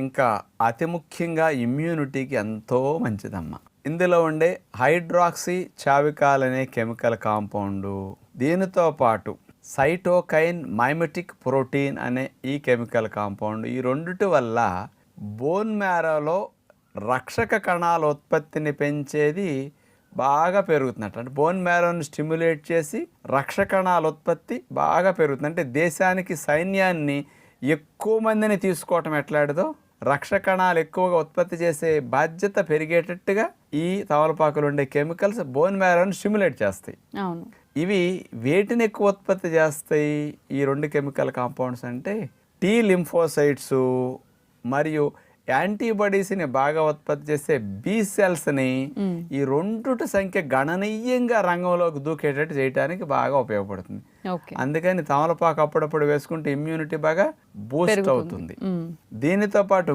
ఇంకా అతి ముఖ్యంగా ఇమ్యూనిటీకి ఎంతో మంచిదమ్మా. ఇందులో ఉండే హైడ్రాక్సీ చావికాల్ అనే కెమికల్ కాంపౌండు, దీనితో పాటు సైటోకైన్ మైమెటిక్ ప్రోటీన్ అనే ఈ కెమికల్ కాంపౌండ్, ఈ రెండిటి వల్ల బోన్ మ్యారోలో రక్షక కణాల ఉత్పత్తిని పెంచేది బాగా పెరుగుతున్నట్టు. అంటే బోన్ మ్యారోని స్టిమ్యులేట్ చేసి రక్షక కణాల ఉత్పత్తి బాగా పెరుగుతుంది. అంటే దేశానికి సైన్యాన్ని ఎక్కువ మందిని తీసుకోవటం ఎట్లాడదో రక్షక కణాలు ఎక్కువగా ఉత్పత్తి చేసే బాధ్యత పెరిగేటట్టుగా ఈ తమలపాకులు ఉండే కెమికల్స్ బోన్ మ్యారోని స్టిమ్యులేట్ చేస్తాయి. అవును. ఇవి వేటిని ఎక్కువ ఉత్పత్తి చేస్తాయి ఈ రెండు కెమికల్ కాంపౌండ్స్ అంటే టీ లింఫోసైట్స్ మరియు యాంటీబాడీస్ని బాగా ఉత్పత్తి చేసే బి సెల్స్ని ఈ రెండుటి సంఖ్య గణనీయంగా రంగంలోకి దూకేటట్టు చేయడానికి బాగా ఉపయోగపడుతుంది. అందుకని తమలపాకు అప్పుడప్పుడు వేసుకుంటే ఇమ్యూనిటీ బాగా బూస్ట్ అవుతుంది. దీనితో పాటు